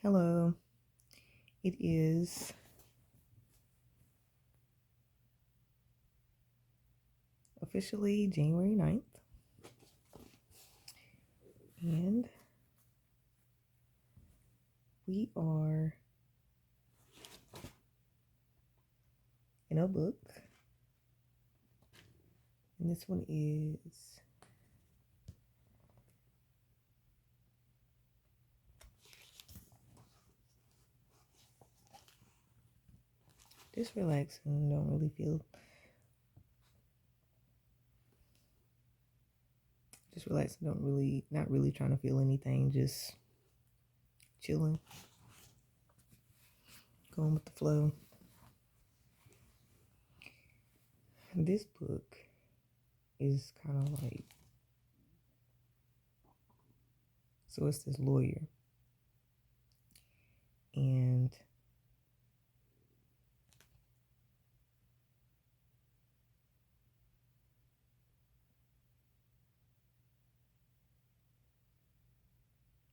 Hello. It is officially January 9th, and we are in a book. And this one is just relaxing. Don't really feel, just relaxing. Not really trying to feel anything. Just chilling, going with the flow. This book is kind of like, so it's this lawyer, and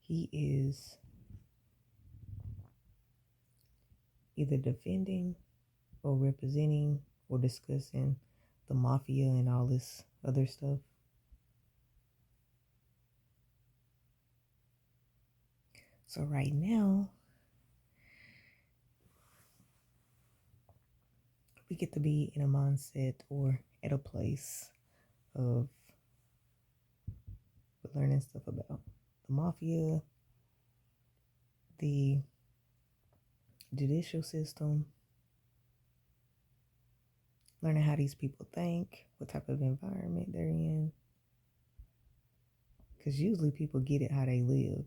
he is either defending or representing or discussing the mafia and all this other stuff. So right now, we get to be in a mindset or at a place of learning stuff about the mafia, the judicial system, learning how these people think, what type of environment they're in. Because usually people get it how they live.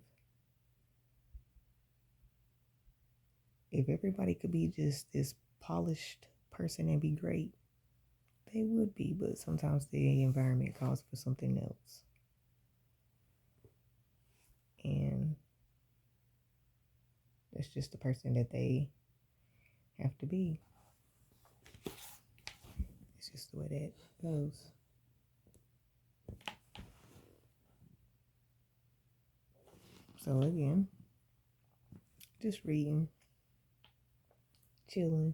If everybody could be just this polished person and be great, they would be, but sometimes the environment calls for something else. And that's just the person that they have to be. It's just the way that goes. So again, just reading, chilling,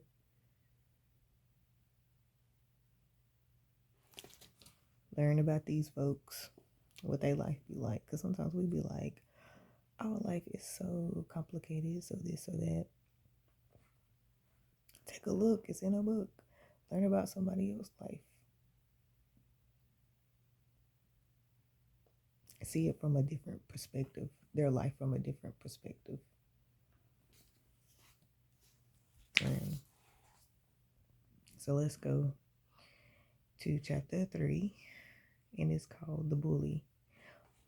learn about these folks, what they life be like. Because sometimes we be like, our life is so complicated, so this, so that. Take a look, it's in a book. Learn about somebody else's life. See it from a different perspective, their life from a different perspective. And so let's go to chapter 3, and it's called The Bully.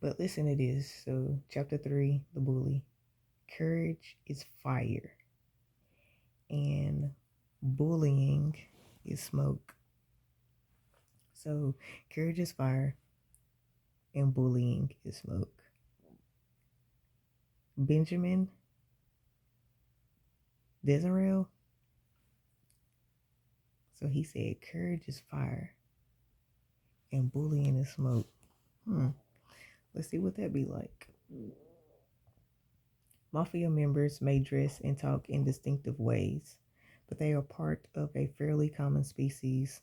But listen to this. So, chapter 3, The Bully. Courage is fire, and bullying is smoke. So, courage is fire, and bullying is smoke. Benjamin Disraeli. So he said, courage is fire, and bullying is smoke. Let's see what that be like. Mafia members may dress and talk in distinctive ways, but they are part of a fairly common species,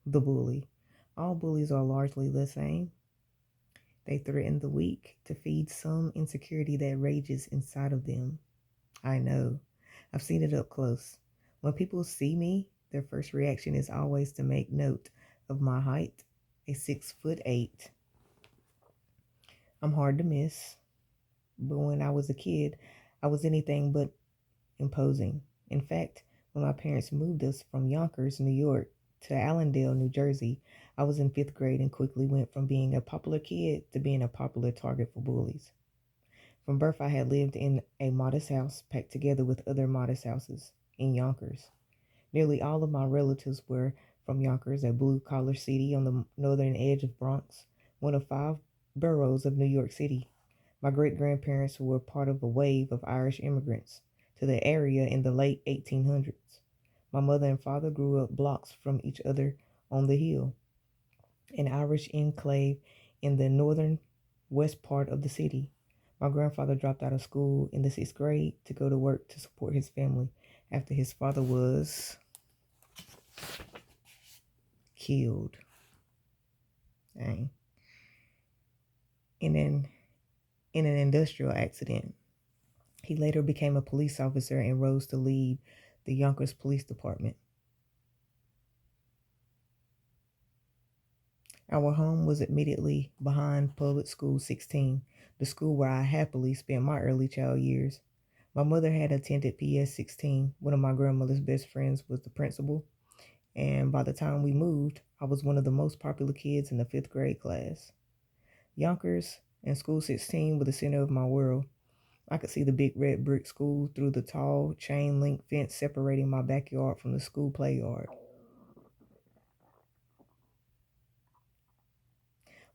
the bully. All bullies are largely the same. They threaten the weak to feed some insecurity that rages inside of them. I know. I've seen it up close. When people see me, their first reaction is always to make note of my height, a 6'8". I'm hard to miss, but when I was a kid, I was anything but imposing. In fact, when my parents moved us from Yonkers, New York, to Allendale, New Jersey, I was in 5th grade and quickly went from being a popular kid to being a popular target for bullies. From birth, I had lived in a modest house packed together with other modest houses in Yonkers. Nearly all of my relatives were from Yonkers, a blue-collar city on the northern edge of Bronx, one of 5 boroughs of New York City. My great-grandparents were part of a wave of Irish immigrants to the area in the late 1800s. My mother and father grew up blocks from each other on the Hill, an Irish enclave in the northern west part of the city. My grandfather dropped out of school in the sixth grade to go to work to support his family after his father was killed. Dang. In an in an industrial accident. He later became a police officer and rose to lead the Yonkers Police Department. Our home was immediately behind Public School 16, the school where I happily spent my early child years. My mother had attended PS 16. One of my grandmother's best friends was the principal, and by the time we moved, I was one of the most popular kids in the fifth grade class. Yonkers and School 16 were the center of my world. I could see the big red brick school through the tall chain link fence separating my backyard from the school play yard.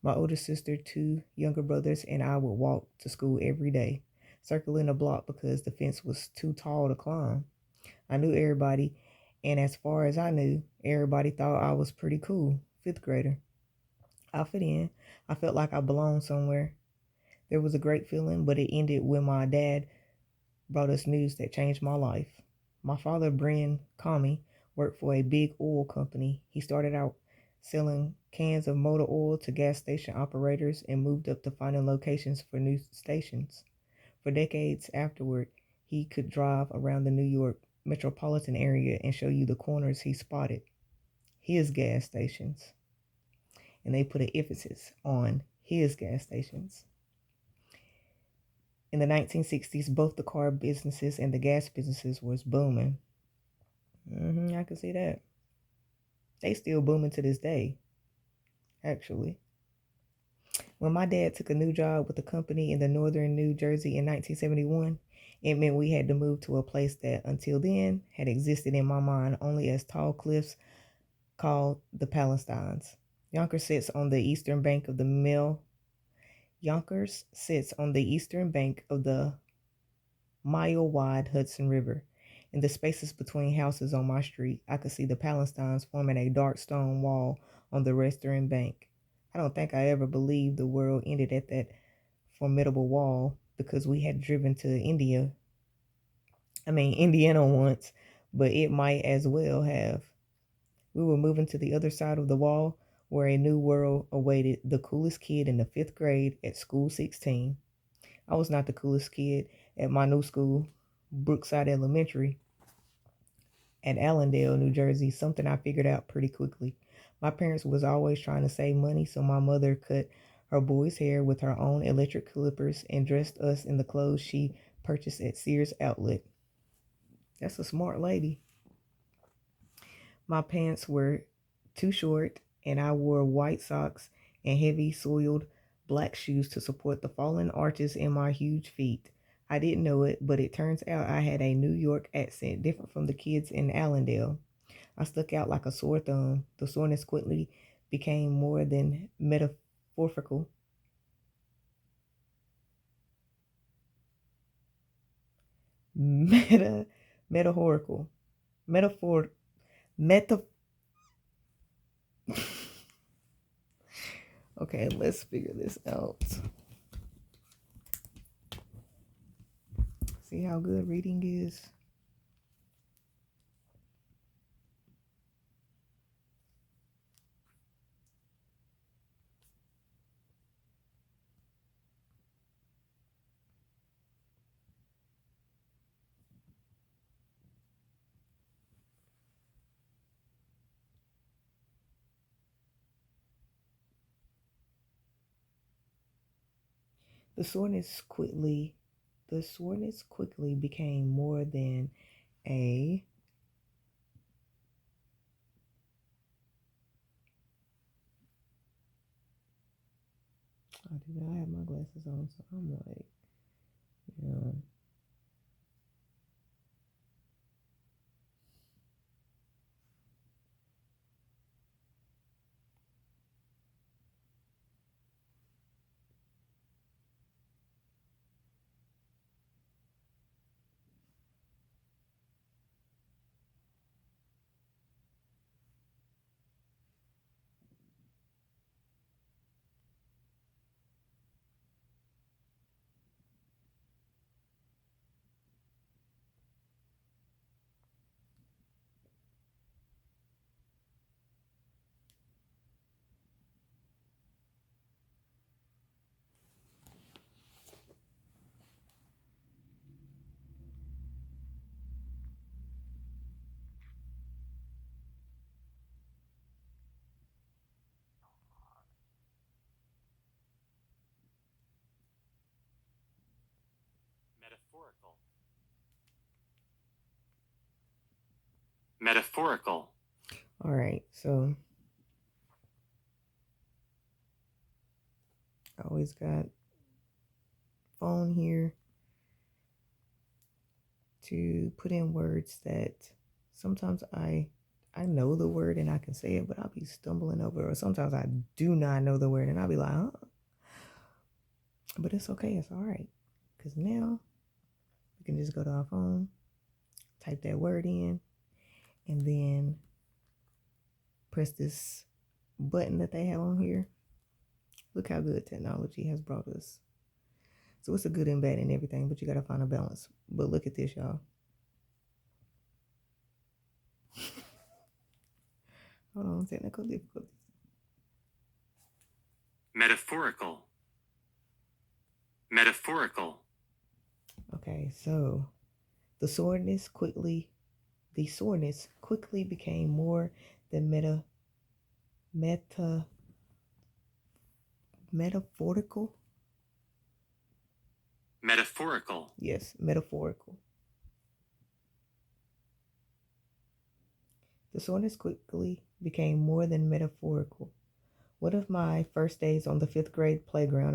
My older sister, two younger brothers, and I would walk to school every day, circling the block because the fence was too tall to climb. I knew everybody, and as far as I knew, everybody thought I was pretty cool. Fifth grader. I fit in. I felt like I belonged somewhere. There was a great feeling, but it ended when my dad brought us news that changed my life. My father, Brian Comey, worked for a big oil company. He started out selling cans of motor oil to gas station operators and moved up to finding locations for new stations. For decades afterward, he could drive around the New York metropolitan area and show you the corners he spotted, his gas stations. And they put an emphasis on his gas stations. In the 1960s, both the car businesses and the gas businesses was booming. I can see that. They still booming to this day, actually. When my dad took a new job with a company in the northern New Jersey in 1971, it meant we had to move to a place that until then had existed in my mind only as tall cliffs called the Palestines. Yonkers sits on the eastern bank of the Yonkers sits on the eastern bank of the mile-wide Hudson River. In the spaces between houses on my street, I could see the Palestines forming a dark stone wall on the western bank. I don't think I ever believed the world ended at that formidable wall because we had driven to Indiana once, but it might as well have. We were moving to the other side of the wall where a new world awaited the coolest kid in the fifth grade at School 16. I was not the coolest kid at my new school, Brookside Elementary, at Allendale, New Jersey, something I figured out pretty quickly. My parents was always trying to save money, so my mother cut her boys' hair with her own electric clippers and dressed us in the clothes she purchased at Sears Outlet. That's a smart lady. My pants were too short, and I wore white socks and heavy soiled black shoes to support the fallen arches in my huge feet. I didn't know it, but it turns out I had a New York accent different from the kids in Allendale. I stuck out like a sore thumb. The soreness quickly became more than metaphorical. Meta, metaphorical. Metaphor, meta. Okay, let's figure this out. See how good reading is. The soreness quickly the soreness quickly became more than a I do not have my glasses on, so I'm like, yeah. Metaphorical. All right, so I always got phone here to put in words that sometimes I know the word and I can say it, but I'll be stumbling over, or sometimes I do not know the word and I'll be like, huh? But it's okay, it's all right, because now we can just go to our phone, type that word in, and then press this button that they have on here. Look how good technology has brought us. So it's a good and bad and everything, but you got to find a balance. But look at this, y'all. Hold on, technical difficulties. Metaphorical. Metaphorical. Okay, so the soreness quickly became more than metaphorical. Metaphorical. Yes, metaphorical. The soreness quickly became more than metaphorical. One of my first days on the fifth grade playground,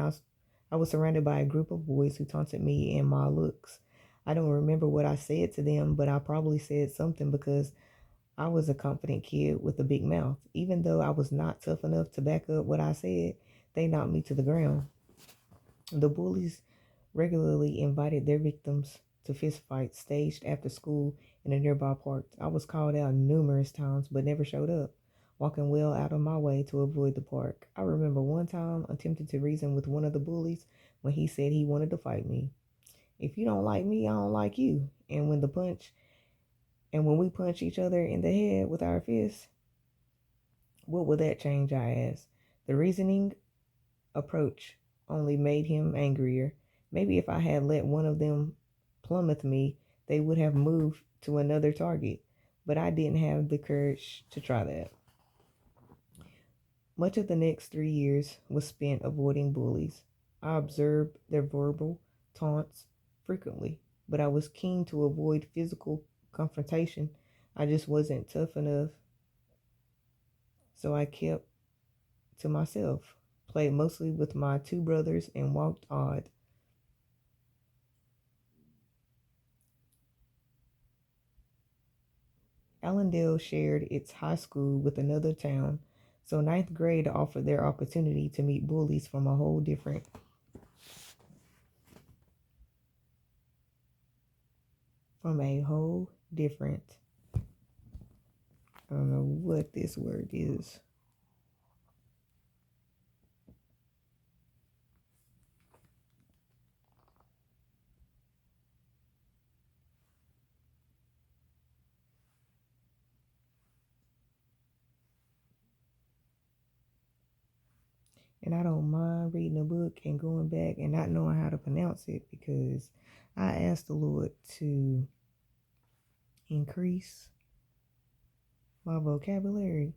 I was surrounded by a group of boys who taunted me and my looks. I don't remember what I said to them, but I probably said something because I was a confident kid with a big mouth. Even though I was not tough enough to back up what I said, they knocked me to the ground. The bullies regularly invited their victims to fistfights staged after school in a nearby park. I was called out numerous times but never showed up, walking well out of my way to avoid the park. I remember one time attempting to reason with one of the bullies when he said he wanted to fight me. If you don't like me, I don't like you. And when we punch each other in the head with our fists, what will that change? I asked. The reasoning approach only made him angrier. Maybe if I had let one of them plummet me, they would have moved to another target. But I didn't have the courage to try that. Much of the next 3 years was spent avoiding bullies. I observed their verbal taunts frequently, but I was keen to avoid physical confrontation. I just wasn't tough enough, so I kept to myself, played mostly with my two brothers, and walked odd. Allendale shared its high school with another town, so ninth grade offered their opportunity to meet bullies from a whole different, I don't know what this word is. And I don't mind reading a book and going back and not knowing how to pronounce it, because I asked the Lord to increase my vocabulary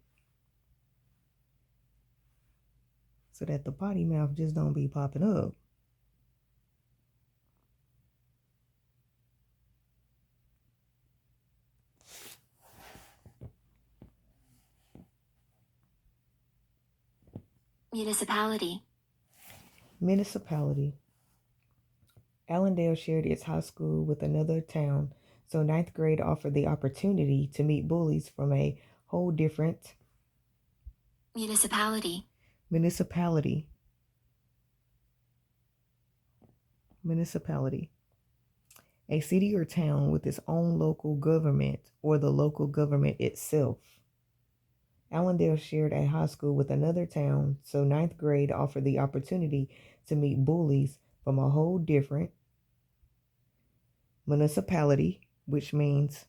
so that the potty mouth just don't be popping up. Municipality. Municipality. Allendale shared its high school with another town, so ninth grade offered the opportunity to meet bullies from a whole different Municipality. municipality. Municipality. A city or town with its own local government or the local government itself. Allendale shared a high school with another town, so ninth grade offered the opportunity to meet bullies from a whole different municipality, which means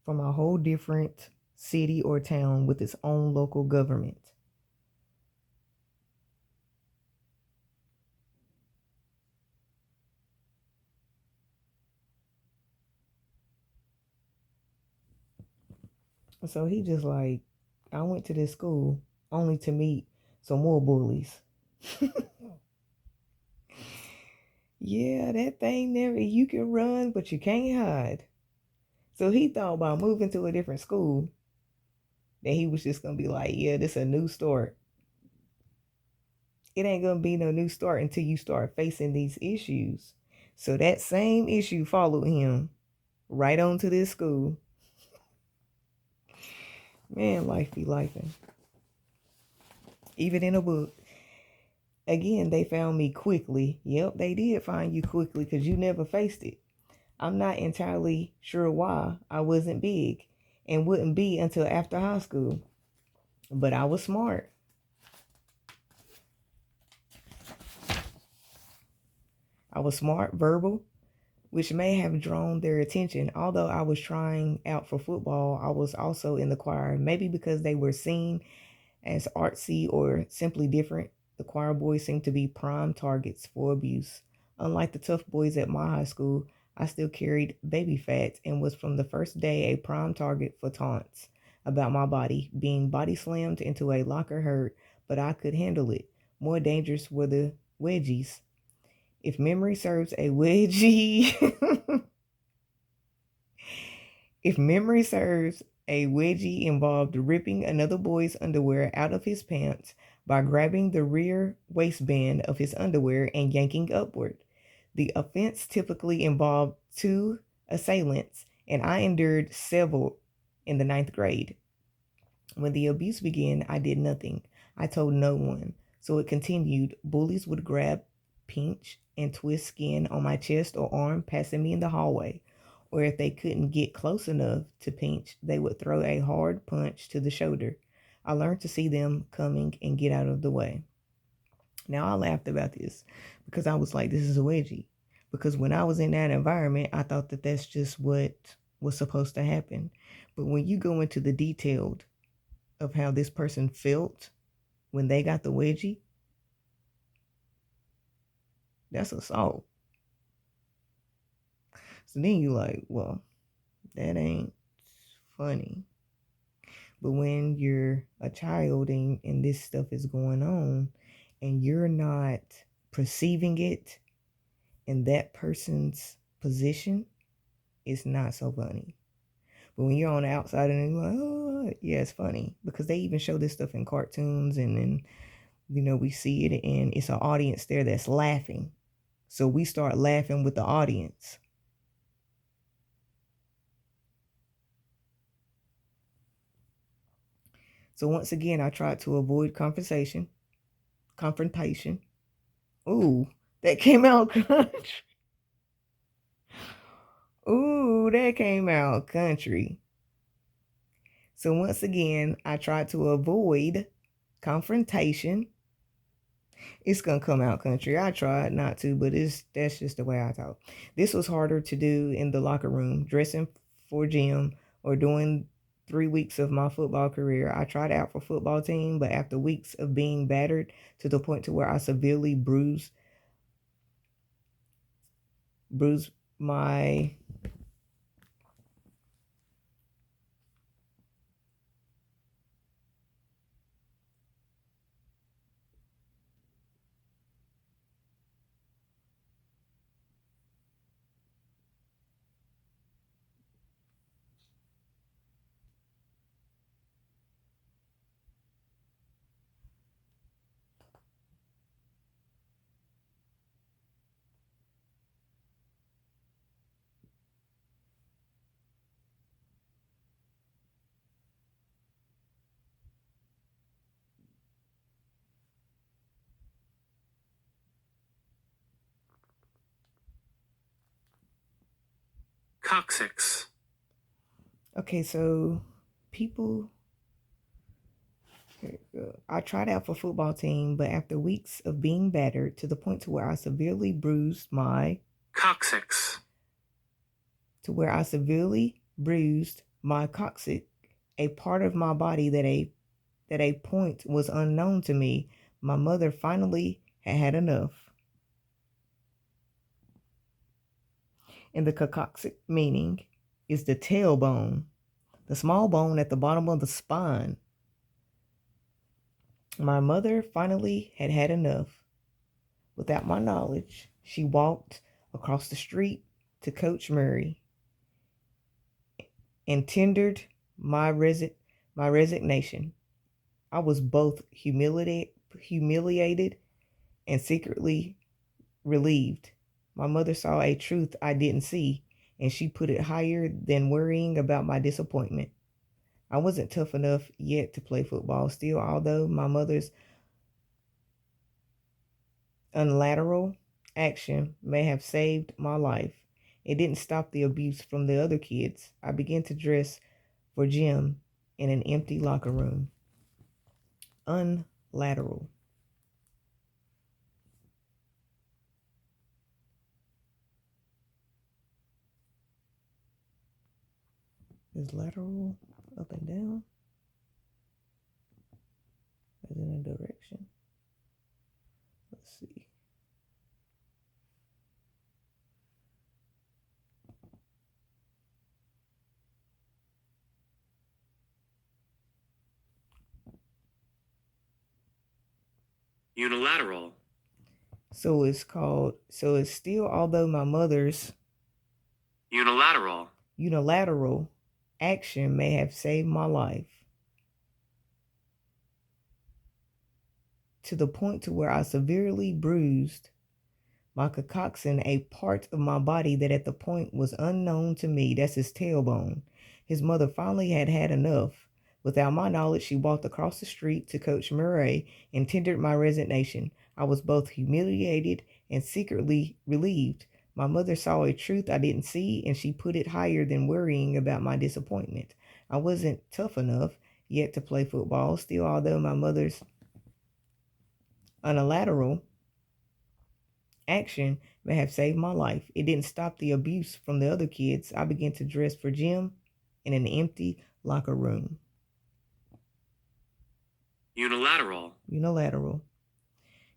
from a whole different city or town with its own local government. So he just like, I went to this school only to meet some more bullies. Yeah, that thing never, you can run, but you can't hide. So he thought about moving to a different school, that he was just gonna be like, yeah, this a new start. It ain't gonna be no new start until you start facing these issues. So that same issue followed him right on to this school. Man, life be lifing. Even in a book. Again, they found me quickly. Yep, they did find you quickly because you never faced it. I'm not entirely sure why I wasn't big and wouldn't be until after high school. But I was smart. I was smart, verbal, which may have drawn their attention. Although I was trying out for football, I was also in the choir, maybe because they were seen as artsy or simply different. The choir boys seemed to be prime targets for abuse. Unlike the tough boys at my high school, I still carried baby fat and was from the first day a prime target for taunts about my body, being body slammed into a locker hurt, but I could handle it. More dangerous were the wedgies. If memory serves, a wedgie If memory serves, a wedgie involved ripping another boy's underwear out of his pants by grabbing the rear waistband of his underwear and yanking upward. The offense typically involved two assailants, and I endured several in the ninth grade. When the abuse began, I did nothing. I told no one. So it continued. Bullies would grab, pinch, and twist skin on my chest or arm, passing me in the hallway. Or if they couldn't get close enough to pinch, they would throw a hard punch to the shoulder. I learned to see them coming and get out of the way. Now I laughed about this because I was like, this is a wedgie. Because when I was in that environment, I thought that that's just what was supposed to happen. But when you go into the detailed of how this person felt when they got the wedgie, that's assault. So then you like, well, that ain't funny. But when you're a child and this stuff is going on and you're not perceiving it in that person's position, it's not so funny. But when you're on the outside and you're like, oh, yeah, it's funny. Because they even show this stuff in cartoons and then, we see it and it's an audience there that's laughing. So we start laughing with the audience. So once again, I tried to avoid confrontation. Ooh, that came out country. Ooh, that came out country. So once again, I tried to avoid confrontation. It's gonna come out country. I tried not to, but that's just the way I talk. This was harder to do in the locker room, dressing for gym, or doing 3 weeks of my football career. I tried out for football team, but after weeks of being battered to the point to where I severely bruised my Coccyx. Okay, so people I tried out for football team, but after weeks of being battered to the point to where I severely bruised my Coccyx. Coccyx, a part of my body that a point was unknown to me. My mother finally had enough. And the coccyx meaning is the tailbone, the small bone at the bottom of the spine. My mother finally had enough. Without my knowledge, she walked across the street to Coach Murray and tendered my resignation. I was both humiliated and secretly relieved. My mother saw a truth I didn't see, and she put it higher than worrying about my disappointment. I wasn't tough enough yet to play football. Still, although my mother's unilateral action may have saved my life, it didn't stop the abuse from the other kids. I began to dress for gym in an empty locker room. Unilateral. Is lateral up and down? As in a direction? Let's see. Unilateral. So it's still, although my mother's Unilateral. unilateral action may have saved my life to the point to where I severely bruised my concoction, a part of my body that at the point was unknown to me. That's his tailbone. His mother finally had had enough. Without my knowledge, she walked across the street to Coach Murray and tendered my resignation. I was both humiliated and secretly relieved. My mother saw a truth I didn't see, and she put it higher than worrying about my disappointment. I wasn't tough enough yet to play football. Still, although my mother's unilateral action may have saved my life, it didn't stop the abuse from the other kids. I began to dress for gym in an empty locker room. Unilateral. Unilateral.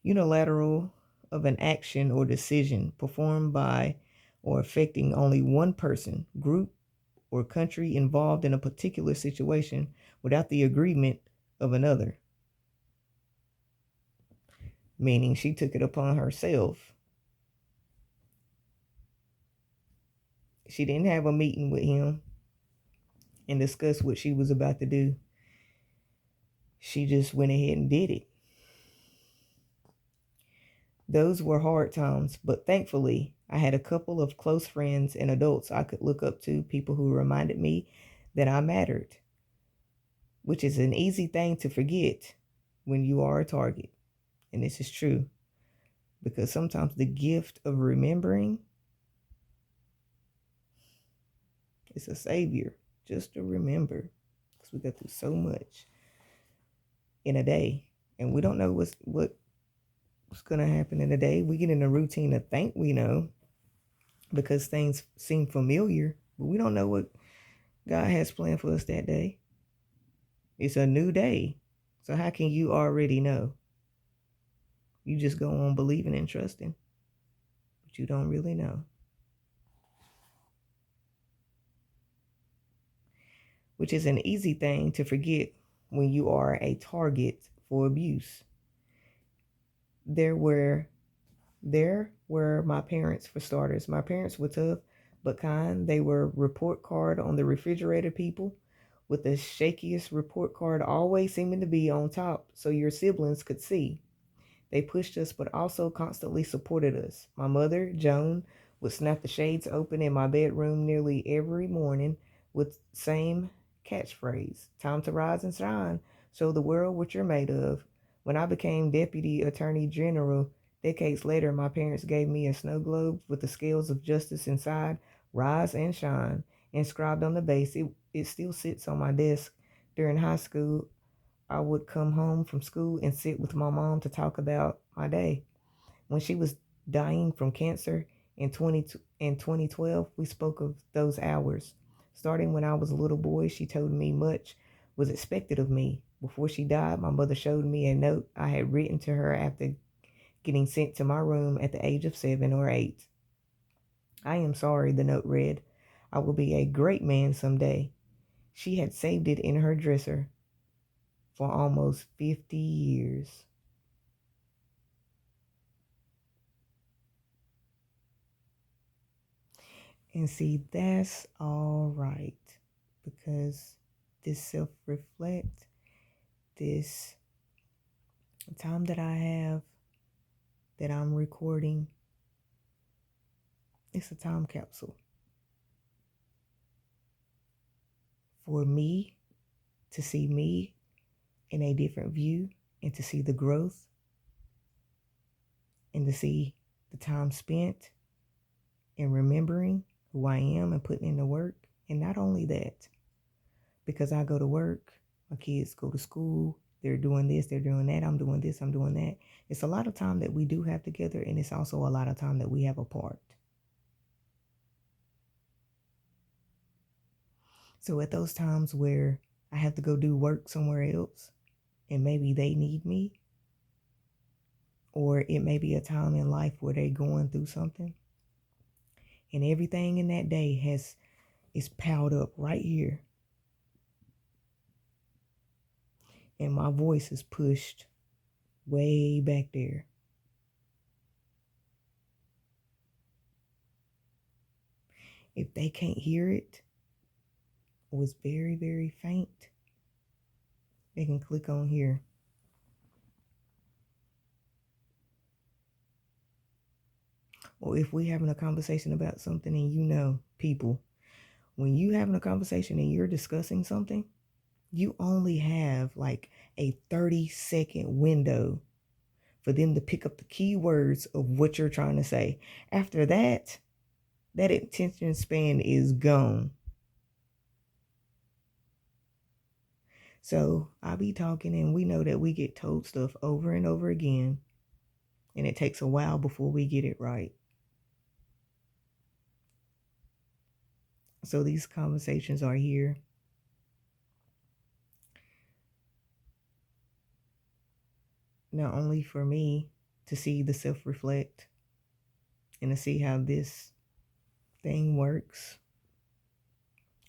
Unilateral of an action or decision performed by or affecting only one person, group, or country involved in a particular situation without the agreement of another. Meaning she took it upon herself. She didn't have a meeting with him and discuss what she was about to do. She just went ahead and did it. Those were hard times, but thankfully, I had a couple of close friends and adults I could look up to, people who reminded me that I mattered, which is an easy thing to forget when you are a target. And this is true because sometimes the gift of remembering is a savior, just to remember, because we go through so much in a day and we don't know what's going to happen in a day. We get in a routine to think we know because things seem familiar, but we don't know what God has planned for us that day. It's a new day. So how can you already know? You just go on believing and trusting, but you don't really know. Which is an easy thing to forget when you are a target for abuse. There were my parents, for starters. My parents were tough but kind. They were report card on the refrigerator people, with the shakiest report card always seeming to be on top so your siblings could see. They pushed us but also constantly supported us. My mother, Joan, would snap the shades open in my bedroom nearly every morning with same catchphrase, time to rise and shine, show the world what you're made of. When I became Deputy Attorney General decades later, my parents gave me a snow globe with the scales of justice inside, rise and shine, inscribed on the base. It still sits on my desk. During high school, I would come home from school and sit with my mom to talk about my day. When she was dying from cancer in 2012, we spoke of those hours. Starting when I was a little boy, she told me much was expected of me. Before she died, my mother showed me a note I had written to her after getting sent to my room at the age of 7 or 8. I am sorry, the note read. I will be a great man someday. She had saved it in her dresser for almost 50 years. And see, that's all right because this self reflect, this time that I have that I'm recording, it's a time capsule for me to see me in a different view and to see the growth and to see the time spent in remembering who I am and putting in the work. And not only that, because I go to work, my kids go to school, they're doing this, they're doing that, I'm doing this, I'm doing that. It's a lot of time that we do have together, and it's also a lot of time that we have apart. So at those times where I have to go do work somewhere else, and maybe they need me, or it may be a time in life where they're going through something, and everything in that day is piled up right here, and my voice is pushed way back there. If they can't hear it, or it's very, very faint, they can click on here. Or if we're having a conversation about something, and people, when you having a conversation and you're discussing something, you only have like a 30-second window for them to pick up the key words of what you're trying to say. After that, that attention span is gone. So I'll be talking, and we know that we get told stuff over and over again, and it takes a while before we get it right. So these conversations are here not only for me to see the self reflect and to see how this thing works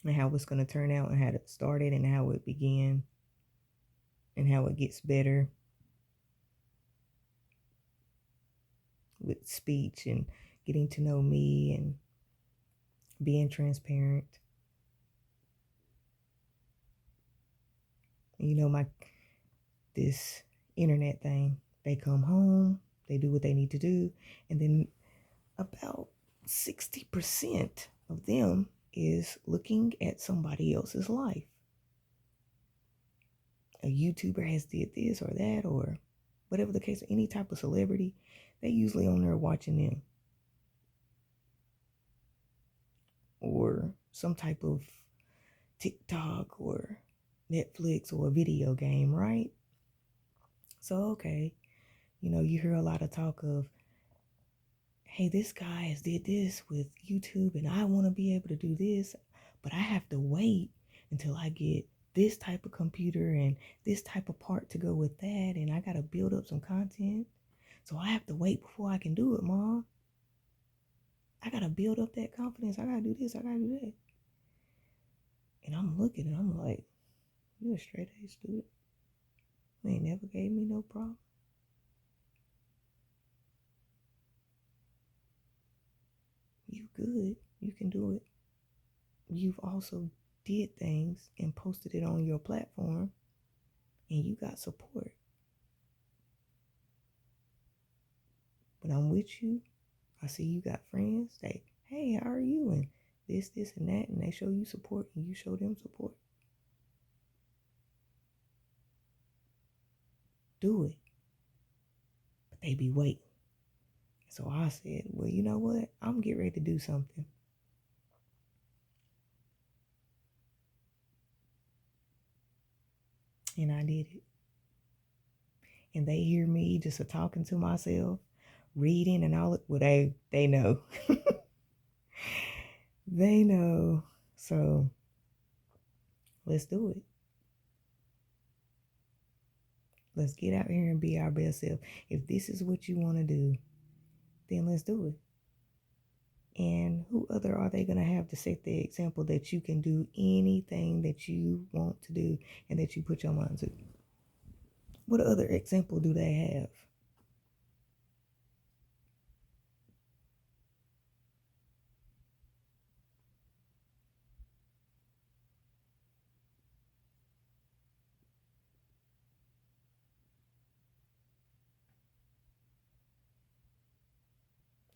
and how it's going to turn out and how it started and how it began and how it gets better with speech and getting to know me and being transparent. My this internet thing, they come home, they do what they need to do, and then about 60% of them is looking at somebody else's life. A YouTuber has did this or that, or whatever the case, any type of celebrity, they usually on there watching them. Or some type of TikTok or Netflix or a video game, right? So, okay, you hear a lot of talk of, hey, this guy has did this with YouTube and I want to be able to do this, but I have to wait until I get this type of computer and this type of part to go with that, and I got to build up some content. So I have to wait before I can do it, Mom. I got to build up that confidence. I got to do this. I got to do that. And I'm looking and I'm like, you a straight A student. You ain't never gave me no problem. You good. You can do it. You've also did things and posted it on your platform and you got support. But I'm with you. I see you got friends. They, hey, how are you? And this, and that. And they show you support and you show them support. Do it. But they be waiting. So I said, well, you know what? I'm getting ready to do something. And I did it. And they hear me just a talking to myself, reading and all. Well, they know. They know. So let's do it. Let's get out here and be our best self. If this is what you want to do, then let's do it. And who other are they going to have to set the example that you can do anything that you want to do and that you put your mind to? What other example do they have?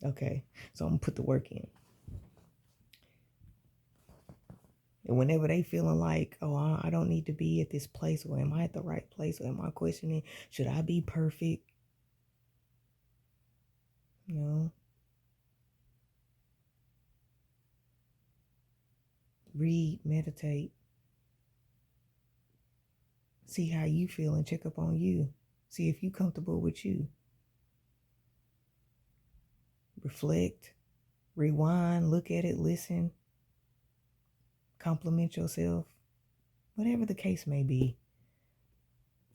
Okay, so I'm gonna put the work in. And whenever they feeling like, oh, I don't need to be at this place, or am I at the right place, or am I questioning, should I be perfect? You know, read, meditate, see how you feel, and check up on you. See if you comfortable with you. Reflect, rewind, look at it, listen, compliment yourself, whatever the case may be.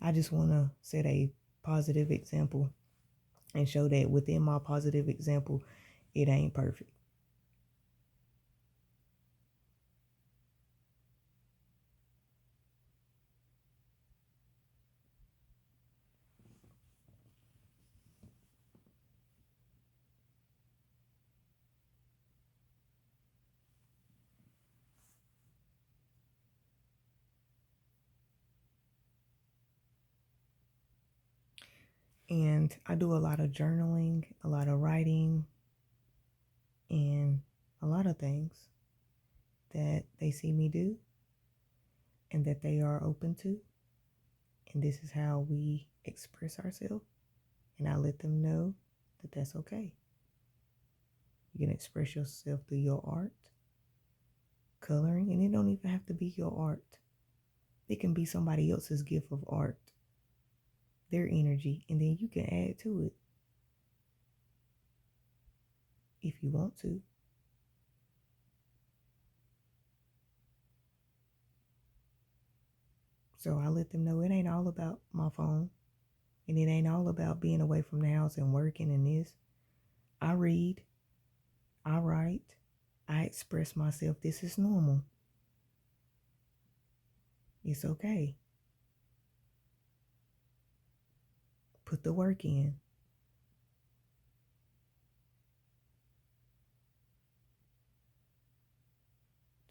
I just want to set a positive example and show that within my positive example, it ain't perfect. And I do a lot of journaling, a lot of writing, and a lot of things that they see me do and that they are open to. And this is how we express ourselves. And I let them know that that's okay. You can express yourself through your art, coloring, and it don't even have to be your art. It can be somebody else's gift of art, their energy, and then you can add to it if you want to. So I let them know it ain't all about my phone, and it ain't all about being away from the house and working and this. I read, I write, I express myself. This is normal. It's okay. Put the work in.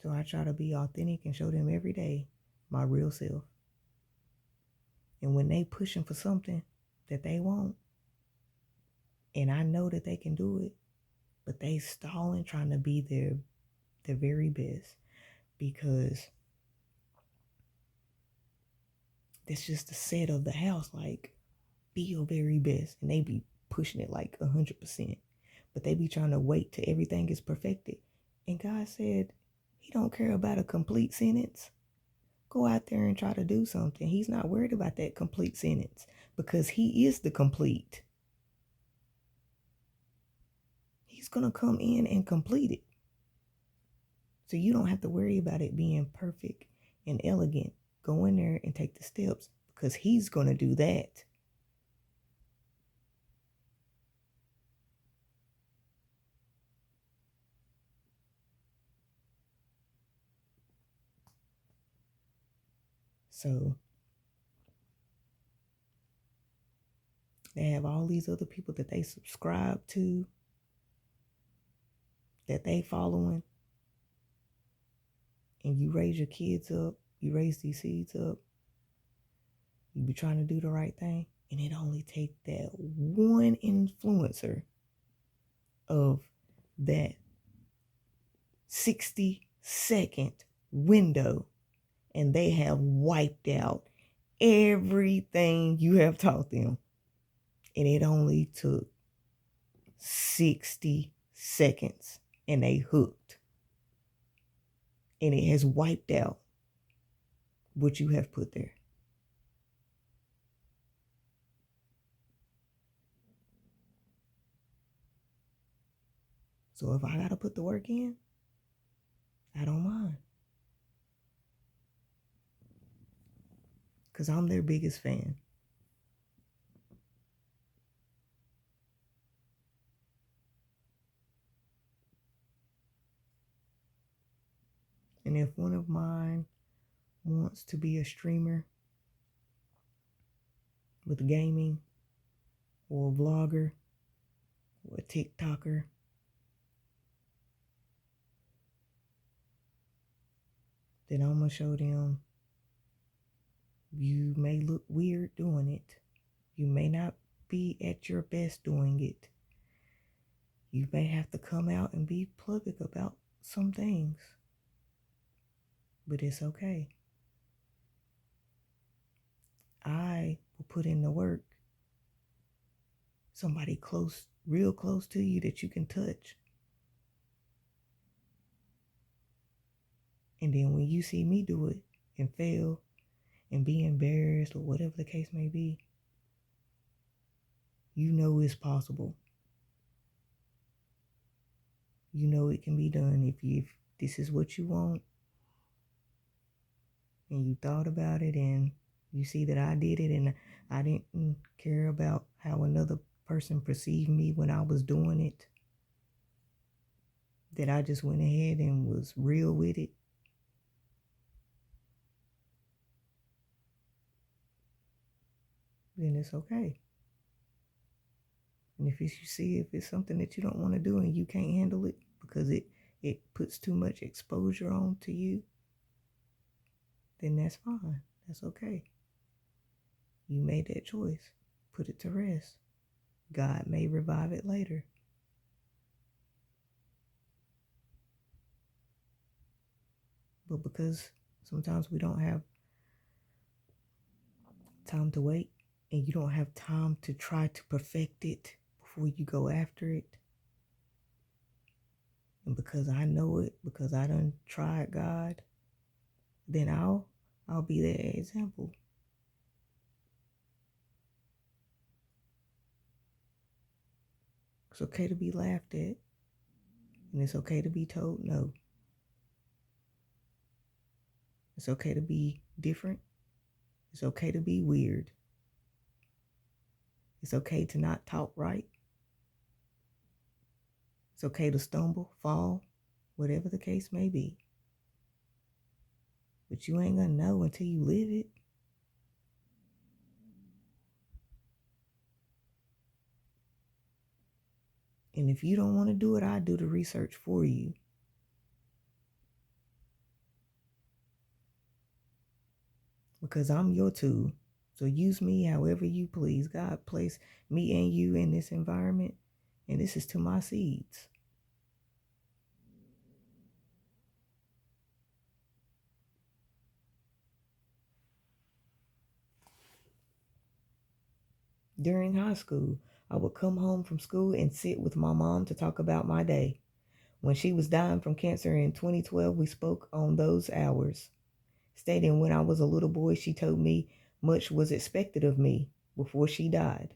So I try to be authentic and show them every day my real self. And when they pushing for something that they want, and I know that they can do it, but they stalling trying to be their very best, because that's just the set of the house. Like, be your very best, and they be pushing it like 100%. But they be trying to wait till everything is perfected. And God said He don't care about a complete sentence. Go out there and try to do something. He's not worried about that complete sentence because He is the complete. He's going to come in and complete it. So you don't have to worry about it being perfect and elegant. Go in there and take the steps because He's going to do that. So they have all these other people that they subscribe to, that they following, and you raise your kids up, you raise these seeds up, you be trying to do the right thing, and it only take that one influencer of that 60-second window, and they have wiped out everything you have taught them. And it only took 60 seconds, and they hooked. And it has wiped out what you have put there. So if I got to put the work in, I don't mind. Because I'm their biggest fan. And if one of mine wants to be a streamer with gaming, or a vlogger, or a TikToker, then I'm going to show them you may look weird doing it. You may not be at your best doing it. You may have to come out and be public about some things, but it's okay. I will put in the work. Somebody close, real close to you that you can touch. And then when you see me do it and fail and be embarrassed or whatever the case may be, you know it's possible. You know it can be done if this is what you want and you thought about it and you see that I did it and I didn't care about how another person perceived me when I was doing it, that I just went ahead and was real with it, then it's okay. And if you see if it's something that you don't want to do and you can't handle it because it puts too much exposure on to you, then that's fine. That's okay. You made that choice. Put it to rest. God may revive it later. But because sometimes we don't have time to wait and you don't have time to try to perfect it before you go after it, and because I know it, because I done tried God, then I'll be that example. It's okay to be laughed at, and it's okay to be told no. It's okay to be different. It's okay to be weird. It's okay to not talk right. It's okay to stumble, fall, whatever the case may be. But you ain't gonna know until you live it. And if you don't want to do it, I do the research for you. Because I'm your tool. So use me however you please. God placed me and you in this environment, and this is to my seeds. During high school, I would come home from school and sit with my mom to talk about my day. When she was dying from cancer in 2012, we spoke on those hours, stating when I was a little boy, she told me much was expected of me before she died.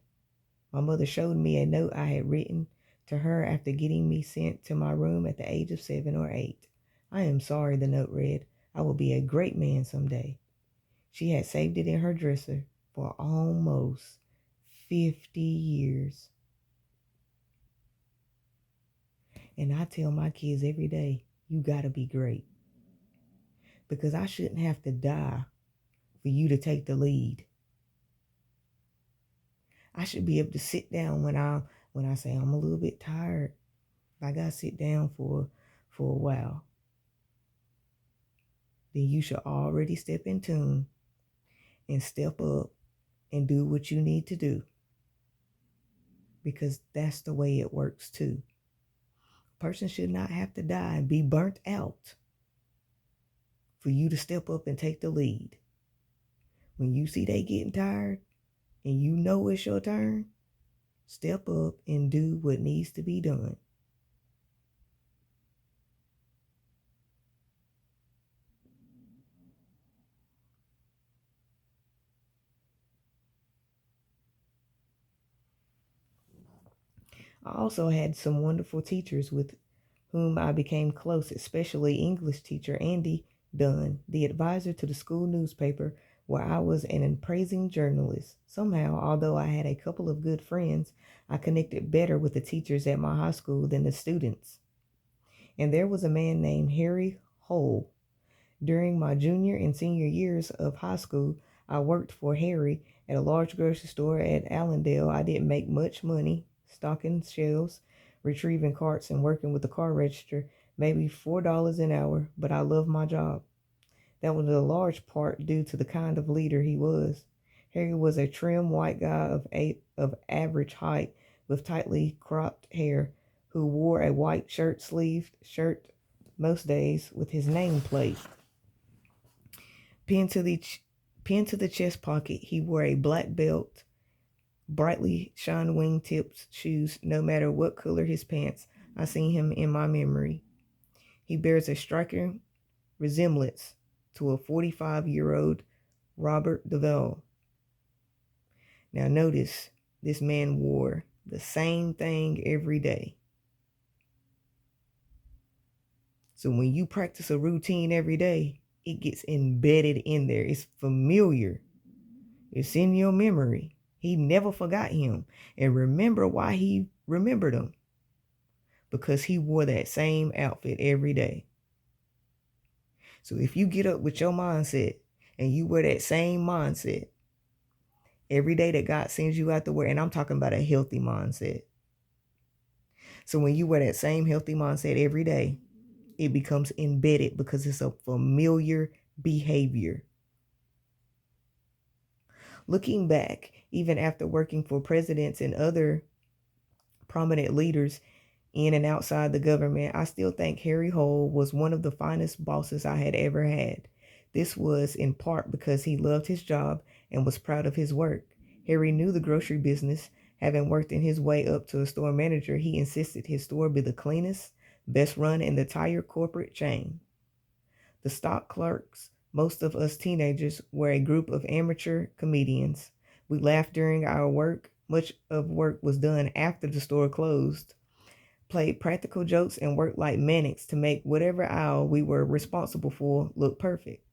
My mother showed me a note I had written to her after getting me sent to my room at the age of 7 or 8. I am sorry, the note read. I will be a great man someday. She had saved it in her dresser for almost 50 years. And I tell my kids every day, you gotta be great. Because I shouldn't have to die for you to take the lead. I should be able to sit down when I say I'm a little bit tired. I gotta sit down for a while. Then you should already step in tune and step up and do what you need to do. Because that's the way it works too. A person should not have to die and be burnt out for you to step up and take the lead. When you see they getting tired and you know it's your turn, step up and do what needs to be done. I also had some wonderful teachers with whom I became close, especially English teacher Andy Dunn, the advisor to the school newspaper where I was an appraising journalist. Somehow, although I had a couple of good friends, I connected better with the teachers at my high school than the students. And there was a man named Harry Hole. During my junior and senior years of high school, I worked for Harry at a large grocery store at Allendale. I didn't make much money, stocking shelves, retrieving carts, and working with the car register, maybe $4 an hour, but I loved my job. That was a large part due to the kind of leader he was. Harry was a trim white guy of average height with tightly cropped hair who wore a white shirt sleeved shirt most days with his nameplate pinned to the pinned to the chest pocket. He wore a black belt, brightly shine wing-tipped shoes, no matter what color his pants. I seen him in my memory. He bears a striking resemblance to a 45-year-old Robert Duvall. Now notice this man wore the same thing every day. So when you practice a routine every day, it gets embedded in there. It's familiar. It's in your memory. He never forgot him. And remember why he remembered him. Because he wore that same outfit every day. So if you get up with your mindset and you wear that same mindset every day that God sends you out to wear, and I'm talking about a healthy mindset. So when you wear that same healthy mindset every day, it becomes embedded because it's a familiar behavior. Looking back, even after working for presidents and other prominent leaders in and outside the government, I still think Harry Hole was one of the finest bosses I had ever had. This was in part because he loved his job and was proud of his work. Harry knew the grocery business. Having worked in his way up to a store manager, he insisted his store be the cleanest, best run in the entire corporate chain. The stock clerks, most of us teenagers, were a group of amateur comedians. We laughed during our work. Much of work was done after the store closed. Played practical jokes and worked like maniacs to make whatever aisle we were responsible for look perfect.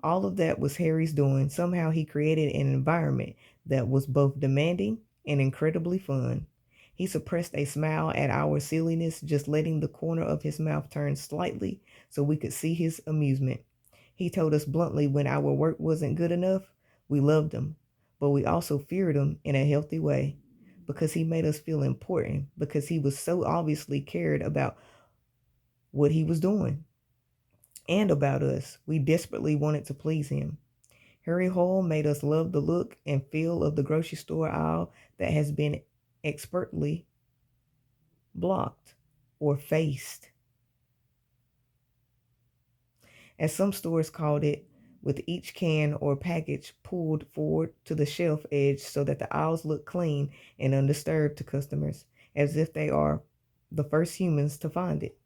All of that was Harry's doing. Somehow he created an environment that was both demanding and incredibly fun. He suppressed a smile at our silliness, just letting the corner of his mouth turn slightly so we could see his amusement. He told us bluntly when our work wasn't good enough, we loved him, but we also feared him in a healthy way because he made us feel important, because he was so obviously cared about what he was doing and about us. We desperately wanted to please him. Harry Hole made us love the look and feel of the grocery store aisle that has been expertly blocked or faced, as some stores called it, with each can or package pulled forward to the shelf edge so that the aisles look clean and undisturbed to customers, as if they are the first humans to find it.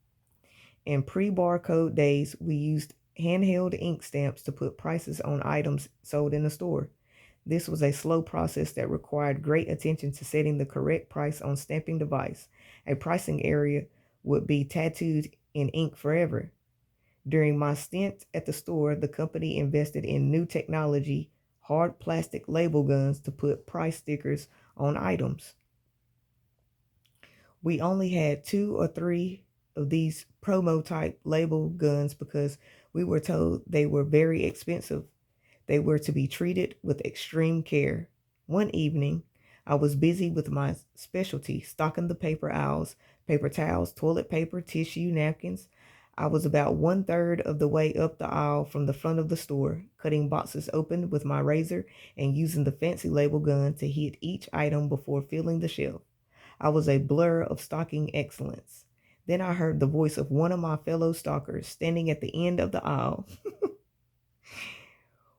In pre-barcode days, we used handheld ink stamps to put prices on items sold in the store. This was a slow process that required great attention to setting the correct price on stamping device. A pricing area would be tattooed in ink forever. During my stint at the store, the company invested in new technology, hard plastic label guns to put price stickers on items. We only had 2 or 3 of these promo type label guns because we were told they were very expensive. They were to be treated with extreme care. One evening, I was busy with my specialty, stocking the paper aisles, paper towels, toilet paper, tissue, napkins. I was about 1/3 of the way up the aisle from the front of the store, cutting boxes open with my razor and using the fancy label gun to hit each item before filling the shelf. I was a blur of stocking excellence. Then I heard the voice of one of my fellow stalkers standing at the end of the aisle.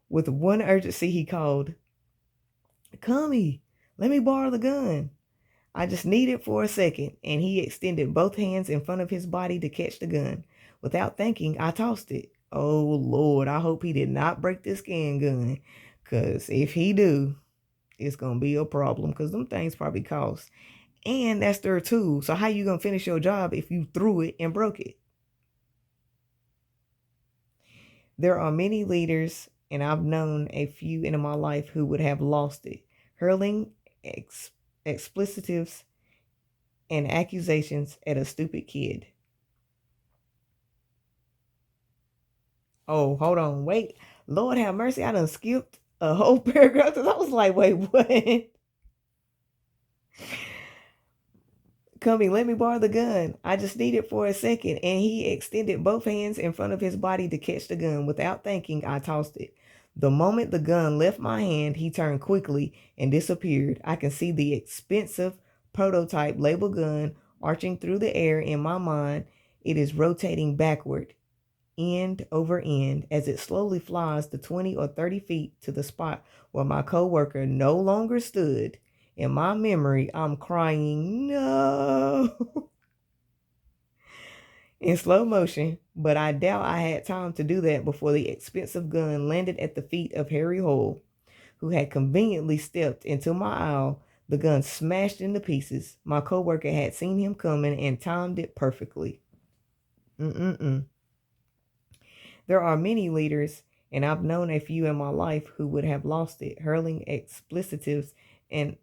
With one urgency, he called, "Cummy, let me borrow the gun." I just need it for a second, and he extended both hands in front of his body to catch the gun. Without thinking, I tossed it. Oh, Lord, I hope he did not break this scan gun, because if he do, it's going to be a problem, because them things probably cost. And that's their tool. So how you going to finish your job if you threw it and broke it? There are many leaders, and I've known a few in my life who would have lost it, hurling explicitives and accusations at a stupid kid. Oh, hold on, wait. Lord have mercy, I done skipped a whole paragraph because I was like, wait, what? Cummy, let me borrow the gun. I just need it for a second. And he extended both hands in front of his body to catch the gun. Without thinking, I tossed it. The moment the gun left my hand, he turned quickly and disappeared. I can see the expensive prototype label gun Arching through the air in my mind, it is rotating backward, end over end, as it slowly flies the 20 or 30 feet to the spot where my coworker no longer stood. In my memory, I'm crying, no, in slow motion, but I doubt I had time to do that before the expensive gun landed at the feet of Harry Hole, who had conveniently stepped into my aisle. The gun smashed into pieces. My coworker had seen him coming and timed it perfectly. Mm-mm-mm. There are many leaders, and I've known a few in my life who would have lost it, hurling and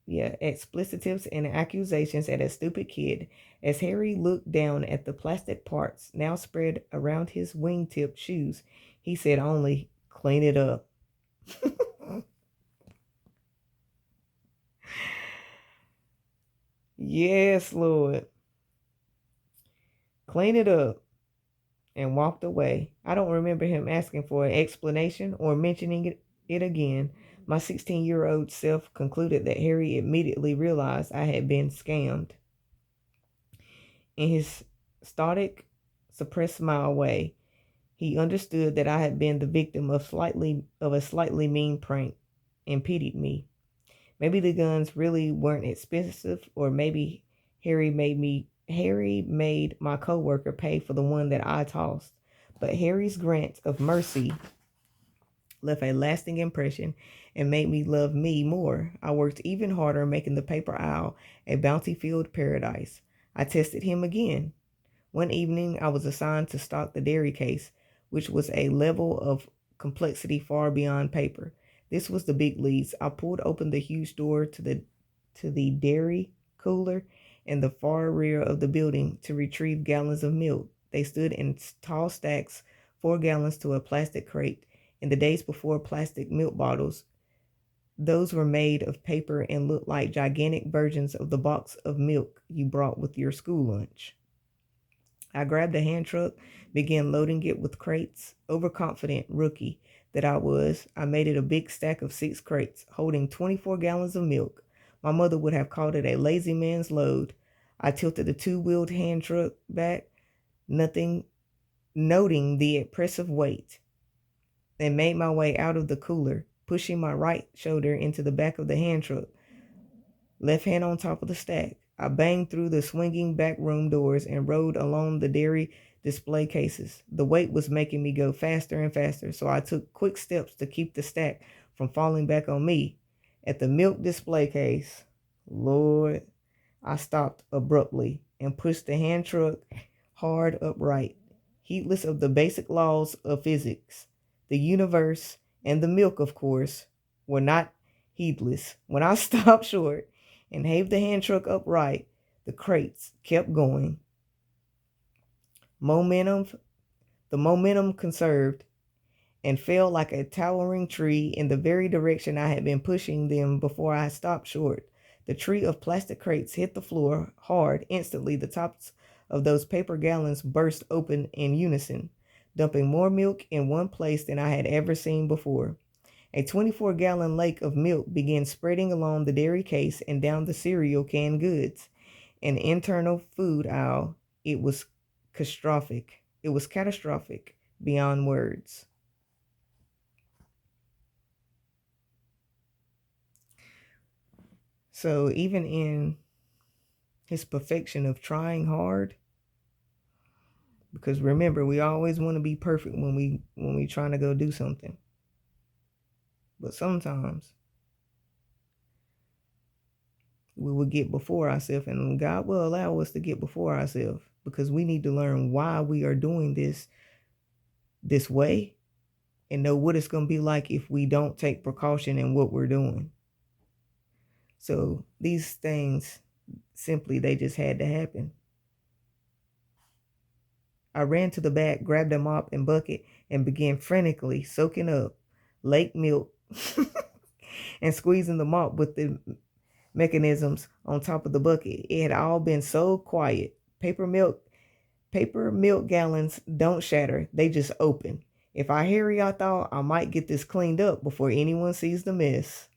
explicitives and accusations at a stupid kid. As Harry looked down at the plastic parts now spread around his wingtip shoes, he said only, "Clean it up." Yes, Lord. Clean it up. And walked away. I don't remember him asking for an explanation or mentioning it again. My 16-year-old self concluded that Harry immediately realized I had been scammed. In his static, suppressed smile way, he understood that I had been the victim of a slightly mean prank and pitied me. Maybe the guns really weren't expensive, or maybe Harry made my coworker pay for the one that I tossed. But Harry's grant of mercy left a lasting impression and made me love me more. I worked even harder making the paper owl a bounty-filled paradise. I tested him again. One evening, I was assigned to stock the dairy case, which was a level of complexity far beyond paper. This was the big leads. I pulled open the huge door to the dairy cooler in the far rear of the building to retrieve gallons of milk. They stood in tall stacks, 4 gallons to a plastic crate. In the days before plastic milk bottles, those were made of paper and looked like gigantic versions of the box of milk you brought with your school lunch. I grabbed a hand truck, began loading it with crates. Overconfident rookie that I was, I made it a big stack of 6 crates, holding 24 gallons of milk. My mother would have called it a lazy man's load. I tilted the two-wheeled hand truck back, nothing noting the oppressive weight, and made my way out of the cooler, pushing my right shoulder into the back of the hand truck, left hand on top of the stack. I banged through the swinging back room doors and rode along the dairy display cases. The weight was making me go faster and faster, so I took quick steps to keep the stack from falling back on me. At the milk display case, Lord, I stopped abruptly and pushed the hand truck hard upright, heedless of the basic laws of physics. The universe and the milk, of course, were not heedless. When I stopped short and heaved the hand truck upright, the crates kept going. Momentum, the momentum conserved and fell like a towering tree in the very direction I had been pushing them before I stopped short. The tree of plastic crates hit the floor hard. Instantly, the tops of those paper gallons burst open in unison, dumping more milk in one place than I had ever seen before. A 24-gallon lake of milk began spreading along the dairy case and down the cereal canned goods. An internal food aisle. It was catastrophic. It was catastrophic beyond words. So even in his perfection of trying hard, because remember, we always want to be perfect when we trying to go do something. But sometimes we will get before ourselves, and God will allow us to get before ourselves because we need to learn why we are doing this way and know what it's going to be like if we don't take precaution in what we're doing. So these things simply, they just had to happen. I ran to the back, grabbed a mop and bucket, and began frantically soaking up lake milk and squeezing the mop with the mechanisms on top of the bucket. It had all been so quiet. Paper milk gallons don't shatter, they just open. If I hurry, I thought I might get this cleaned up before anyone sees the mess.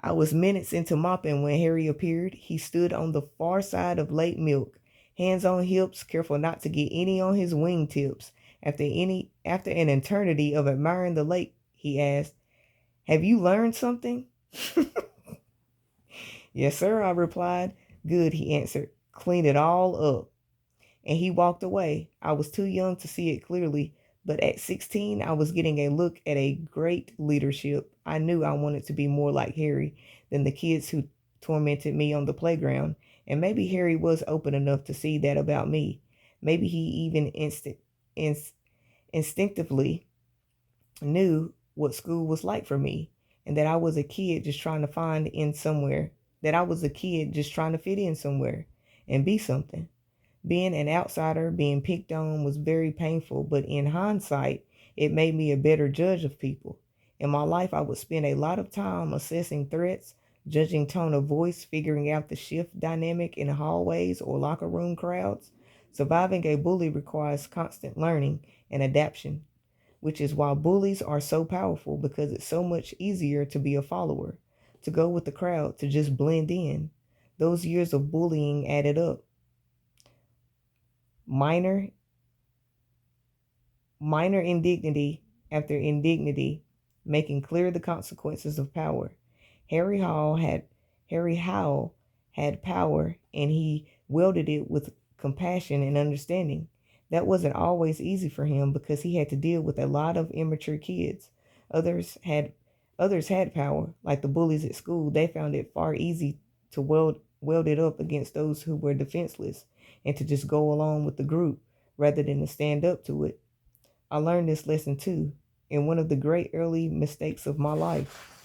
I was minutes into mopping when Harry appeared. He stood on the far side of Lake Milk, hands on hips, careful not to get any on his wingtips. After an eternity of admiring the lake, he asked, "Have you learned something?" "Yes, sir," I replied. "Good," he answered. "Clean it all up." And he walked away. I was too young to see it clearly, but at 16, I was getting a look at a great leadership. I knew I wanted to be more like Harry than the kids who tormented me on the playground. And maybe Harry was open enough to see that about me. Maybe he even instinctively knew what school was like for me, and that I was a kid just trying to find in somewhere, that I was a kid just trying to fit in somewhere and be something. Being an outsider, being picked on was very painful, but in hindsight, it made me a better judge of people. In my life, I would spend a lot of time assessing threats, judging tone of voice, figuring out the shift dynamic in hallways or locker room crowds. Surviving a bully requires constant learning and adaptation, which is why bullies are so powerful, because it's so much easier to be a follower, to go with the crowd, to just blend in. Those years of bullying added up. Minor minor indignity after indignity, making clear the consequences of power. Harry Hall had Harry Howell had power, and he wielded it with compassion and understanding. That wasn't always easy for him because he had to deal with a lot of immature kids. Others had others had power, like the bullies at school. They found it far easy to weld it up against those who were defenseless and to just go along with the group rather than to stand up to it. I learned this lesson too in one of the great early mistakes of my life.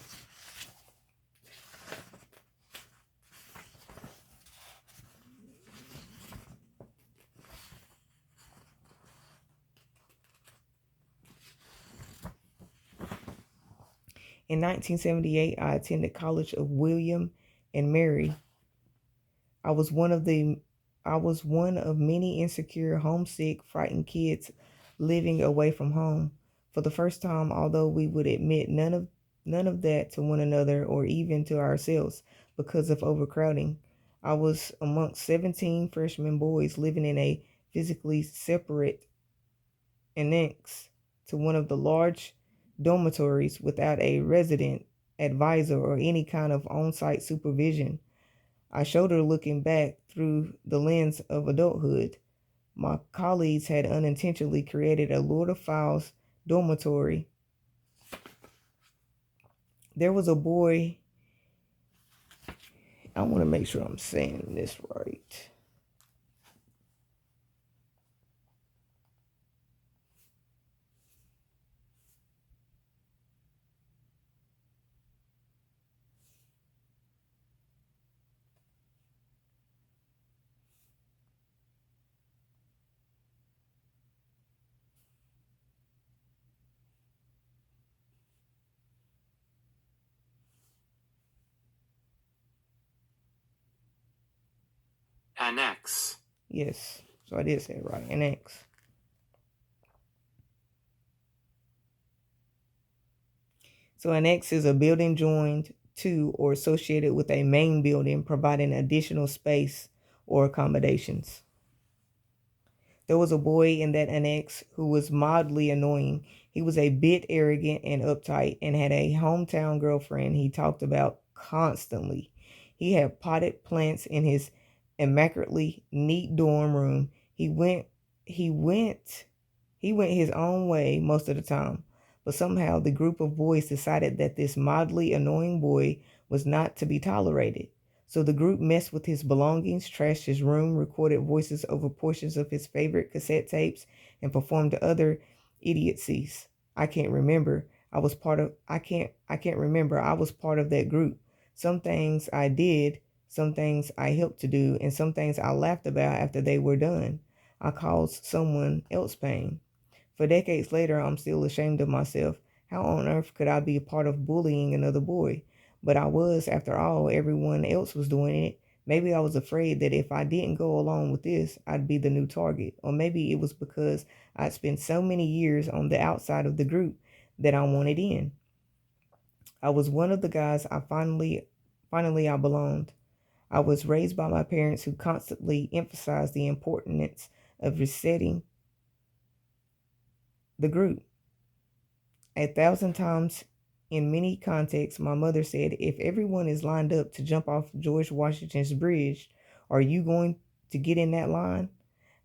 In 1978, I attended College of William and Mary. I was one of the I was one of many insecure, homesick, frightened kids living away from home. For the first time, although we would admit none of that to one another or even to ourselves because of overcrowding, I was amongst 17 freshman boys living in a physically separate annex to one of the large dormitories without a resident advisor or any kind of on-site supervision. I shudder looking back through the lens of adulthood. My colleagues had unintentionally created a Lord of Files dormitory. There was a boy, I want to make sure I'm saying this right. Annex. Yes, so I did say it right. Annex. So annex is a building joined to or associated with a main building, providing additional space or accommodations. There was a boy in that annex who was mildly annoying. He was a bit arrogant and uptight and had a hometown girlfriend he talked about constantly. He had potted plants in his immaculately neat dorm room. He went he went his own way most of the time, but somehow the group of boys decided that this mildly annoying boy was not to be tolerated. So the group messed with his belongings, trashed his room, recorded voices over portions of his favorite cassette tapes, and performed other idiocies. I can't remember. I can't remember. I was part of that group. Some things I did, some things I helped to do, and some things I laughed about after they were done. I caused someone else pain. For decades later, I'm still ashamed of myself. How on earth could I be a part of bullying another boy? But I was, after all, everyone else was doing it. Maybe I was afraid that if I didn't go along with this, I'd be the new target. Or maybe it was because I'd spent so many years on the outside of the group that I wanted in. I was one of the guys finally I belonged. I was raised by my parents who constantly emphasized the importance of resetting the group. 1,000 times in many contexts, my mother said, if everyone is lined up to jump off George Washington's bridge, are you going to get in that line?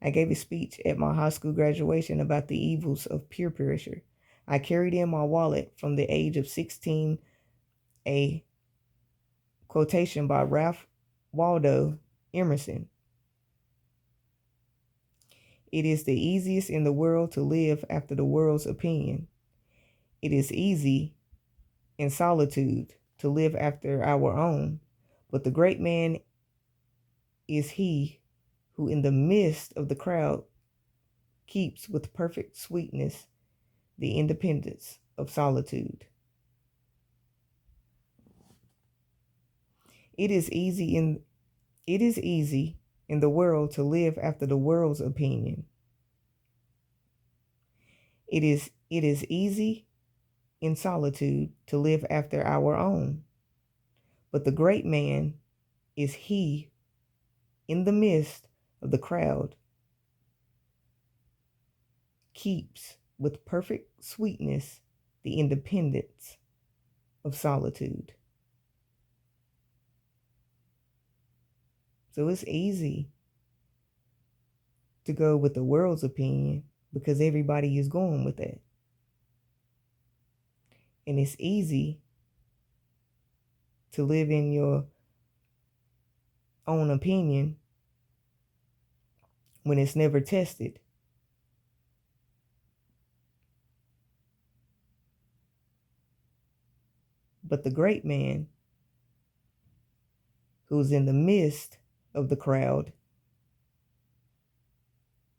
I gave a speech at my high school graduation about the evils of peer pressure. I carried in my wallet from the age of 16 a quotation by Ralph Waldo Emerson. It is the easiest in the world to live after the world's opinion. It is easy in solitude to live after our own, but the great man is he who in the midst of the crowd keeps with perfect sweetness the independence of solitude. It is easy in the world to live after the world's opinion. It is easy in solitude to live after our own. But the great man is he in the midst of the crowd keeps with perfect sweetness the independence of solitude. So it's easy to go with the world's opinion because everybody is going with that. And it's easy to live in your own opinion when it's never tested. But the great man who's in the midst of the crowd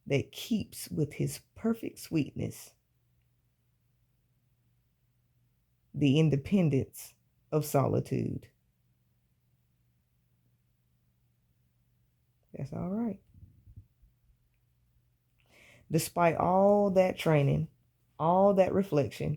that keeps with his perfect sweetness the independence of solitude. That's all right. Despite all that training, all that reflection,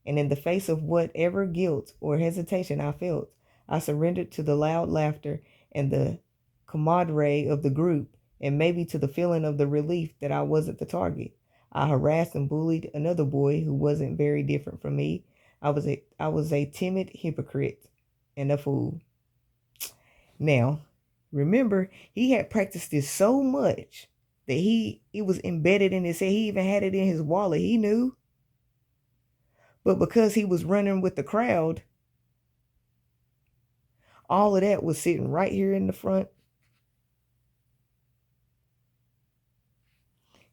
and in the face of whatever guilt or hesitation I felt, I surrendered to the loud laughter and the camaraderie of the group, and maybe to the feeling of the relief that I wasn't the target. I harassed and bullied another boy who wasn't very different from me. I was a timid hypocrite and a fool. Now, remember, he had practiced this so much that it was embedded in his head. He even had it in his wallet. He knew. But because he was running with the crowd, all of that was sitting right here in the front,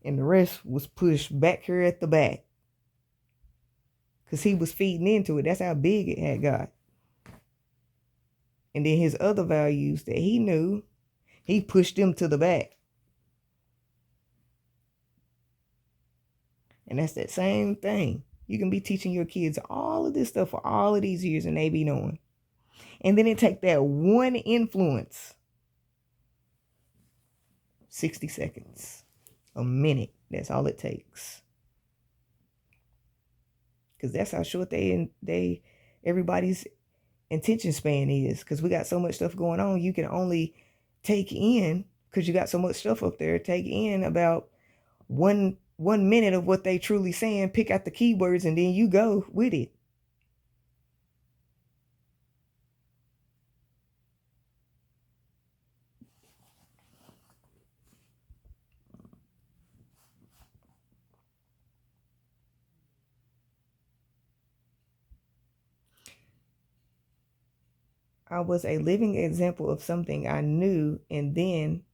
and the rest was pushed back here at the back because he was feeding into it. That's how big it had got. And then his other values that he knew, he pushed them to the back. And that's that same thing. You can be teaching your kids all of this stuff for all of these years and they be knowing. And then it take that one influence, 60 seconds, a minute. That's all it takes. Because that's how short everybody's attention span is. Because we got so much stuff going on, you can only take in, because you got so much stuff up there, take in about one minute of what they truly saying, pick out the keywords, and then you go with it. I was a living example of something I knew and then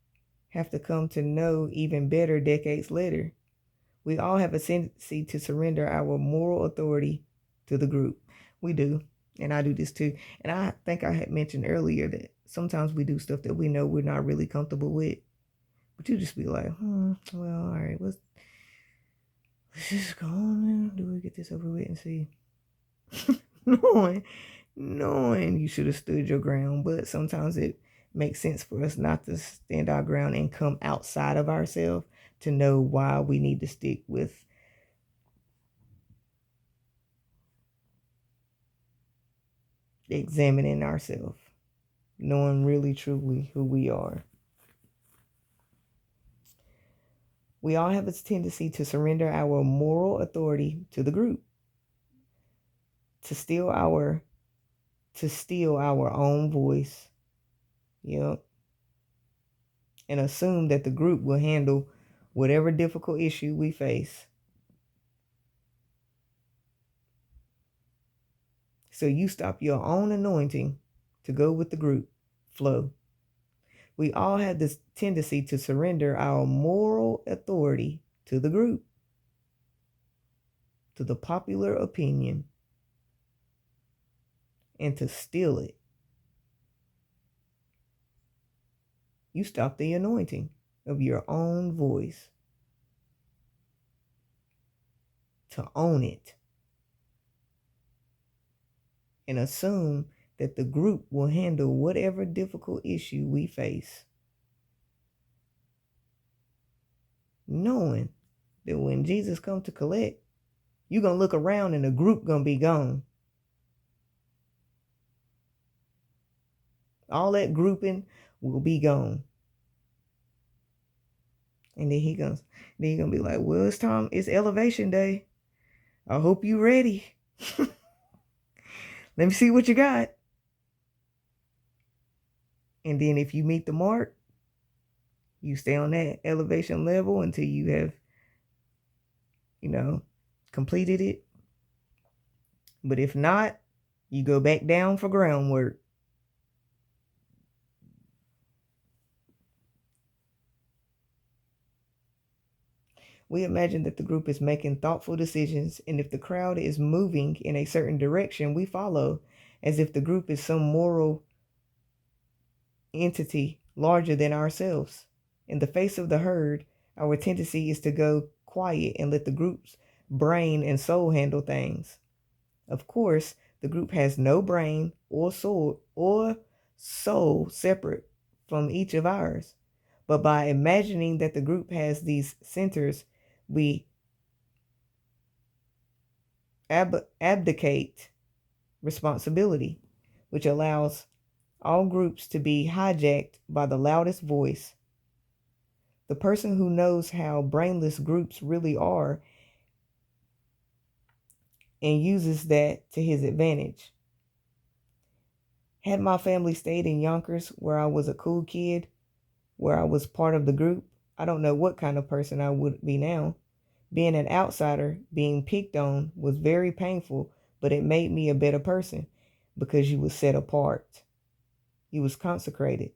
have to come to know even better decades later. We all have a tendency to surrender our moral authority to the group. We do. And I do this too. And I think I had mentioned earlier that sometimes we do stuff that we know we're not really comfortable with. But you just be like, well, all right, let's just go on and do we get this over with and see. knowing you should have stood your ground, but sometimes it makes sense for us not to stand our ground and come outside of ourselves to know why we need to stick with examining ourselves, knowing really truly who we are. We all have a tendency to surrender our moral authority to the group, to steal our own voice. Yep. And assume that the group will handle whatever difficult issue we face. So you stop your own anointing to go with the group flow. We all have this tendency to surrender our moral authority to the group, to the popular opinion, and to steal it. You stop the anointing of your own voice to own it and assume that the group will handle whatever difficult issue we face, knowing that when Jesus comes to collect, you're going to look around and the group going to be gone. All that grouping will be gone. And then he gonna be like, well, it's time, it's elevation day. I hope you ready. Let me see what you got. And then if you meet the mark, you stay on that elevation level until you have, completed it. But if not, you go back down for groundwork. We imagine that the group is making thoughtful decisions, and if the crowd is moving in a certain direction, we follow, as if the group is some moral entity larger than ourselves. In the face of the herd, our tendency is to go quiet and let the group's brain and soul handle things. Of course, the group has no brain or soul separate from each of ours. But by imagining that the group has these centers, we abdicate responsibility, which allows all groups to be hijacked by the loudest voice. The person who knows how brainless groups really are and uses that to his advantage. Had my family stayed in Yonkers, where I was a cool kid, where I was part of the group, I don't know what kind of person I would be now. Being an outsider, being picked on, was very painful, but it made me a better person because you was set apart. You was consecrated.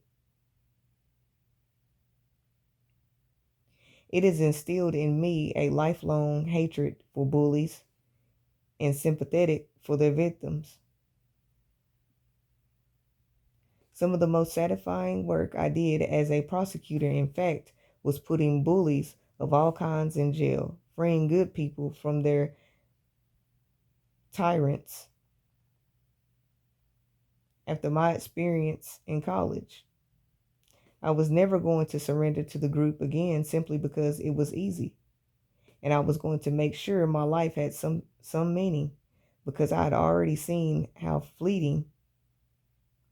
It has instilled in me a lifelong hatred for bullies and sympathetic for their victims. Some of the most satisfying work I did as a prosecutor, in fact, was putting bullies of all kinds in jail, freeing good people from their tyrants. After my experience in college, I was never going to surrender to the group again simply because it was easy. And I was going to make sure my life had some meaning, because I had already seen how fleeting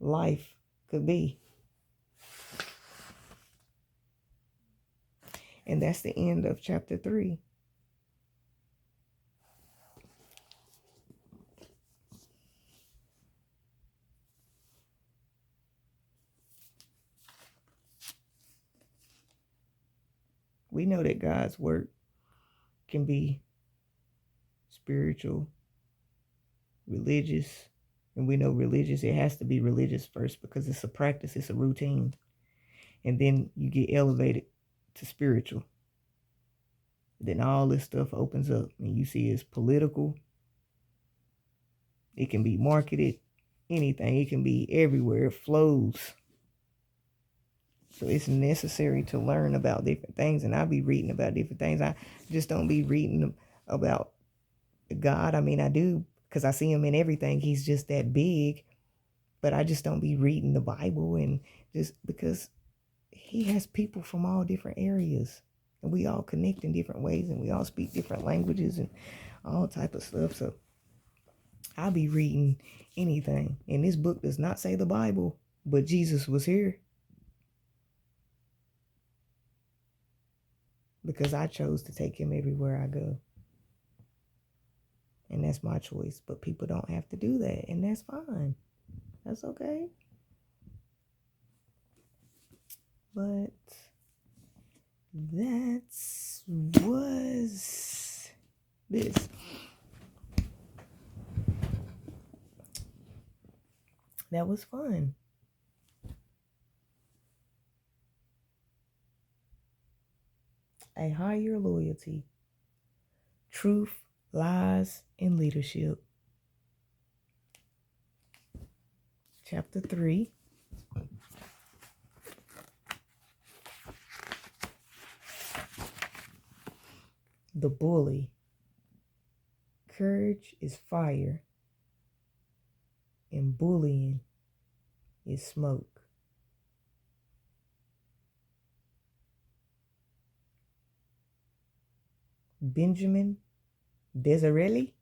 life could be. And that's the end of chapter 3. We know that God's work can be spiritual, religious, and we know religious, it has to be religious first because it's a practice, it's a routine. And then you get elevated to spiritual. Then all this stuff opens up and you see it's political. It can be marketed, anything. It can be everywhere. It flows. So it's necessary to learn about different things. And I'll be reading about different things. I just don't be reading about God. I mean, I do because I see him in everything. He's just that big. But I just don't be reading the Bible, and just because he has people from all different areas. And we all connect in different ways, and we all speak different languages and all type of stuff. So I'll be reading anything. And this book does not say the Bible, but Jesus was here because I chose to take him everywhere I go. And that's my choice. But people don't have to do that. And that's fine. That's okay. But that was this. That was fun. A higher loyalty, truth, lies, and leadership. Chapter 3. The bully. Courage is fire, and bullying is smoke. Benjamin Disraeli.